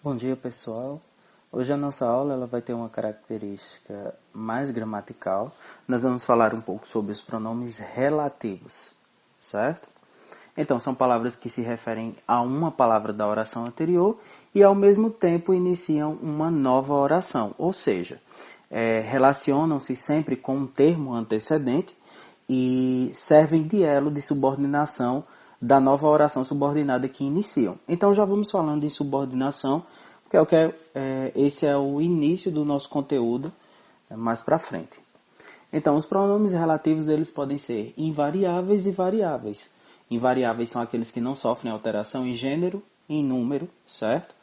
Bom dia, pessoal. Hoje a nossa aula ela vai ter uma característica mais gramatical. Nós vamos falar um pouco sobre os pronomes relativos, certo? Então, são palavras que se referem a uma palavra da oração anterior e, ao mesmo tempo, iniciam uma nova oração, ou seja, relacionam-se sempre com um termo antecedente e servem de elo de subordinação da nova oração subordinada que iniciam. Então já vamos falando em subordinação, porque esse é o início do nosso conteúdo mais para frente. Então os pronomes relativos eles podem ser invariáveis e variáveis. Invariáveis são aqueles que não sofrem alteração em gênero, em número, certo?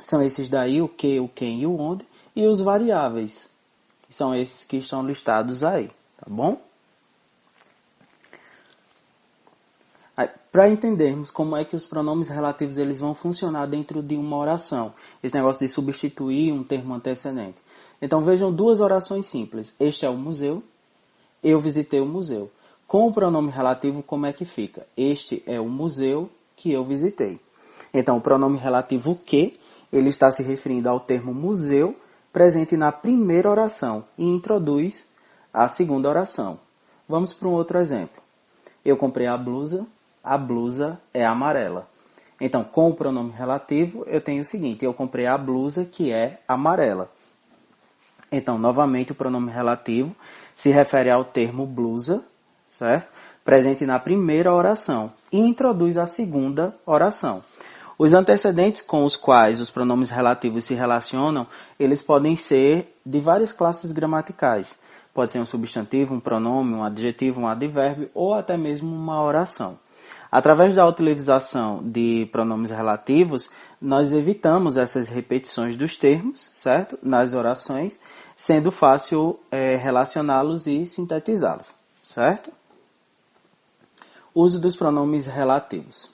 São esses daí, o que, o quem e o onde. E os variáveis, que são esses que estão listados aí, tá bom? Para entendermos como é que os pronomes relativos eles vão funcionar dentro de uma oração, esse negócio de substituir um termo antecedente. Então vejam duas orações simples. Este é o museu, eu visitei o museu. Com o pronome relativo, como é que fica? Este é o museu que eu visitei. Então o pronome relativo que, ele está se referindo ao termo museu, presente na primeira oração e introduz a segunda oração. Vamos para um outro exemplo. Eu comprei a blusa é amarela. Então, com o pronome relativo, eu tenho o seguinte, eu comprei a blusa que é amarela. Então, novamente, o pronome relativo se refere ao termo blusa, certo? Presente na primeira oração e introduz a segunda oração. Os antecedentes com os quais os pronomes relativos se relacionam, eles podem ser de várias classes gramaticais. Pode ser um substantivo, um pronome, um adjetivo, um advérbio ou até mesmo uma oração. Através da utilização de pronomes relativos, nós evitamos essas repetições dos termos, certo? Nas orações, sendo fácil relacioná-los e sintetizá-los, certo? Uso dos pronomes relativos.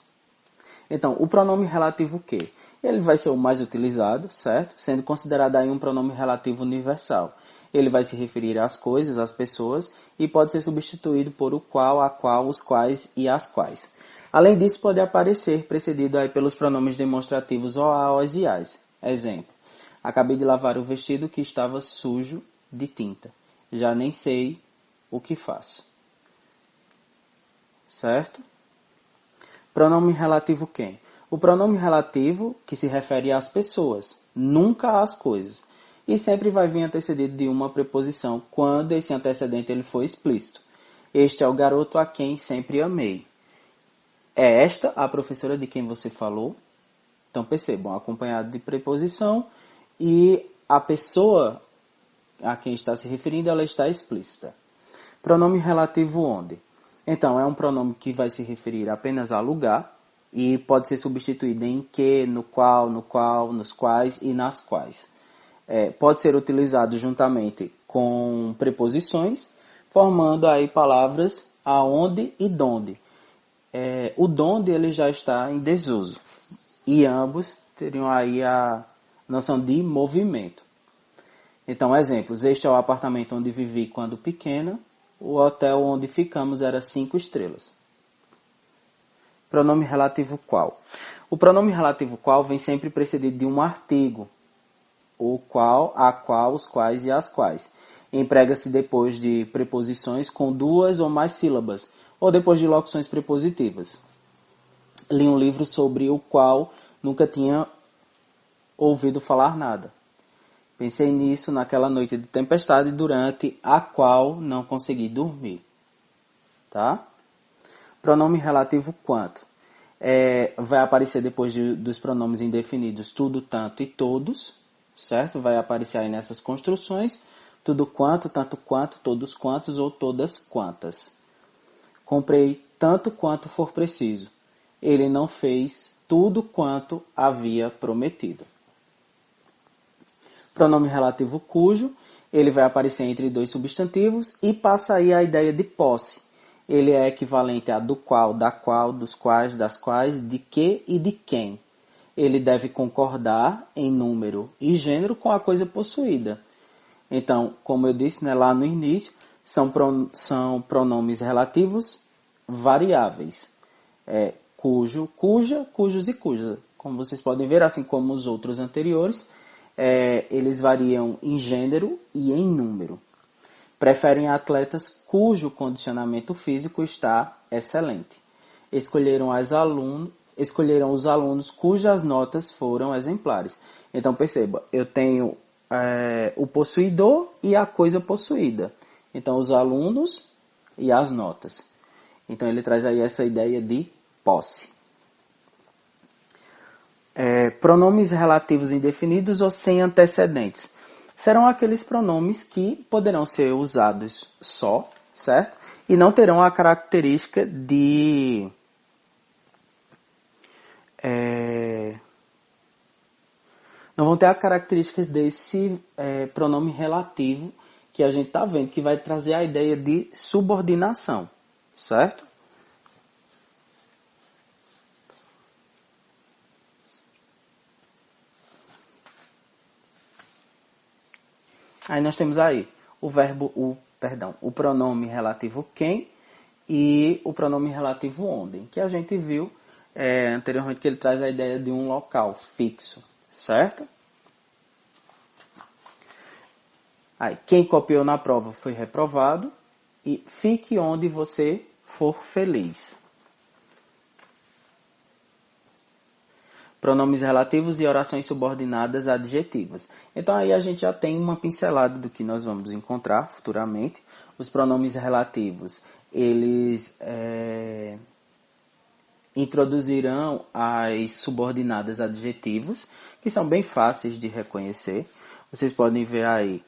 Então, o pronome relativo que? Ele vai ser o mais utilizado, certo? Sendo considerado aí um pronome relativo universal. Ele vai se referir às coisas, às pessoas, e pode ser substituído por o qual, a qual, os quais e as quais. Além disso, pode aparecer precedido aí pelos pronomes demonstrativos o, a, os e as. Exemplo, acabei de lavar o vestido que estava sujo de tinta. Já nem sei o que faço. Certo? Pronome relativo quem? O pronome relativo que se refere às pessoas, nunca às coisas. E sempre vai vir antecedido de uma preposição quando esse antecedente ele for explícito. Este é o garoto a quem sempre amei. É esta a professora de quem você falou? Então percebam, acompanhado de preposição e a pessoa a quem está se referindo ela está explícita. Pronome relativo onde? Então é um pronome que vai se referir apenas a lugar e pode ser substituído em que, no qual, nos quais e nas quais. Pode ser utilizado juntamente com preposições, formando aí palavras aonde e donde. O donde ele já está em desuso e ambos teriam aí a noção de movimento. Então, exemplos, este é o apartamento onde vivi quando pequena, o hotel onde ficamos era 5 estrelas. Pronome relativo qual? O pronome relativo qual vem sempre precedido de um artigo, o qual, a qual, os quais e as quais. Emprega-se depois de preposições com duas ou mais sílabas, ou depois de locuções prepositivas. Li um livro sobre o qual nunca tinha ouvido falar nada. Pensei nisso naquela noite de tempestade durante a qual não consegui dormir. Tá? Pronome relativo quanto? Vai aparecer depois dos pronomes indefinidos tudo, tanto e todos, certo? Vai aparecer aí nessas construções tudo quanto, tanto quanto, todos quantos ou todas quantas. Comprei tanto quanto for preciso. Ele não fez tudo quanto havia prometido. Pronome relativo cujo, ele vai aparecer entre dois substantivos e passa aí a ideia de posse. Ele é equivalente a do qual, da qual, dos quais, das quais, de que e de quem. Ele deve concordar em número e gênero com a coisa possuída. Então, como eu disse lá no início, são pronomes relativos variáveis. Cujo, cuja, cujos e cuja. como vocês podem ver, assim como os outros anteriores, eles variam em gênero e em número. Preferem atletas cujo condicionamento físico está excelente. Escolheram os alunos cujas notas foram exemplares. Então perceba, eu tenho o possuidor e a coisa possuída. Então os alunos e as notas. Então ele traz aí essa ideia de posse. Pronomes relativos indefinidos ou sem antecedentes. Serão aqueles pronomes que poderão ser usados só, certo? E não terão a característica de... não vão ter as características desse pronome relativo que a gente está vendo, que vai trazer a ideia de subordinação, certo? Aí nós temos aí o pronome relativo quem e o pronome relativo onde, que a gente viu anteriormente que ele traz a ideia de um local fixo, certo? Aí, quem copiou na prova foi reprovado e fique onde você for feliz. Pronomes relativos e orações subordinadas adjetivas. Então aí a gente já tem uma pincelada do que nós vamos encontrar futuramente. Os pronomes relativos, eles introduzirão as subordinadas adjetivas, que são bem fáceis de reconhecer. Vocês podem ver aí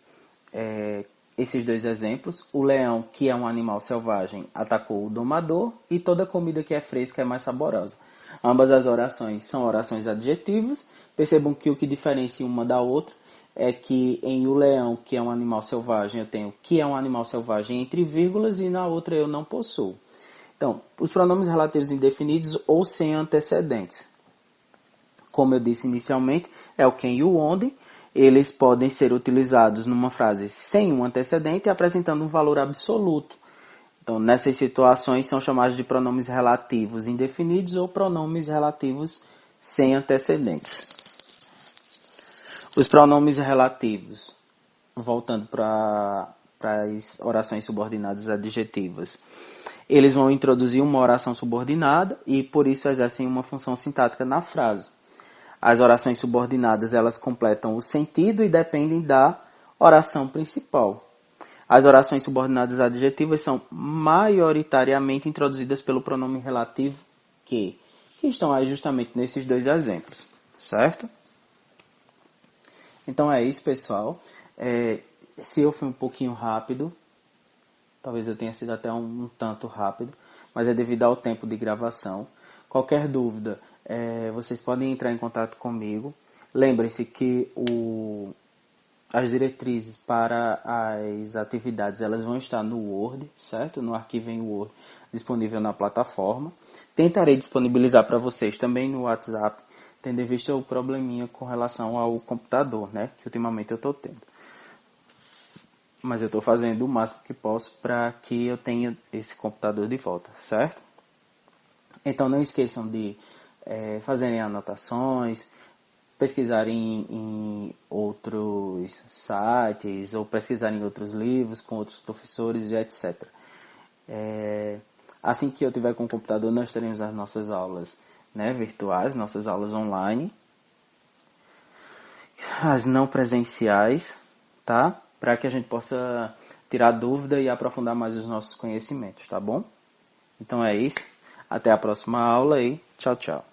esses dois exemplos. O leão, que é um animal selvagem, atacou o domador, e toda comida que é fresca é mais saborosa. Ambas as orações são orações adjetivas. Percebam que o que diferencia uma da outra é que em o leão, que é um animal selvagem, eu tenho que é um animal selvagem entre vírgulas e na outra eu não possuo. Então, os pronomes relativos indefinidos ou sem antecedentes. Como eu disse inicialmente, é o quem e o onde. Eles podem ser utilizados numa frase sem um antecedente, apresentando um valor absoluto. Então, nessas situações, são chamados de pronomes relativos indefinidos ou pronomes relativos sem antecedentes. Os pronomes relativos, voltando para as orações subordinadas adjetivas, eles vão introduzir uma oração subordinada e, por isso, exercem uma função sintática na frase. As orações subordinadas, elas completam o sentido e dependem da oração principal. As orações subordinadas adjetivas são maioritariamente introduzidas pelo pronome relativo que estão aí justamente nesses dois exemplos, certo? Então é isso, pessoal. Se eu fui um pouquinho rápido, talvez eu tenha sido até um tanto rápido, mas é devido ao tempo de gravação. Qualquer dúvida, vocês podem entrar em contato comigo. Lembrem-se que as diretrizes para as atividades, elas vão estar no Word, certo? No arquivo em Word, disponível na plataforma. Tentarei disponibilizar para vocês também no WhatsApp, tendo em vista o probleminha com relação ao computador, né? Que ultimamente eu estou tendo. Mas eu estou fazendo o máximo que posso para que eu tenha esse computador de volta, certo? Então não esqueçam de fazerem anotações, pesquisarem em outros sites ou pesquisarem em outros livros com outros professores e etc. Assim que eu tiver com o computador, nós teremos as nossas aulas virtuais, nossas aulas online, as não presenciais, tá? Para que a gente possa tirar dúvida e aprofundar mais os nossos conhecimentos, tá bom? Então é isso. Até a próxima aula e tchau, tchau.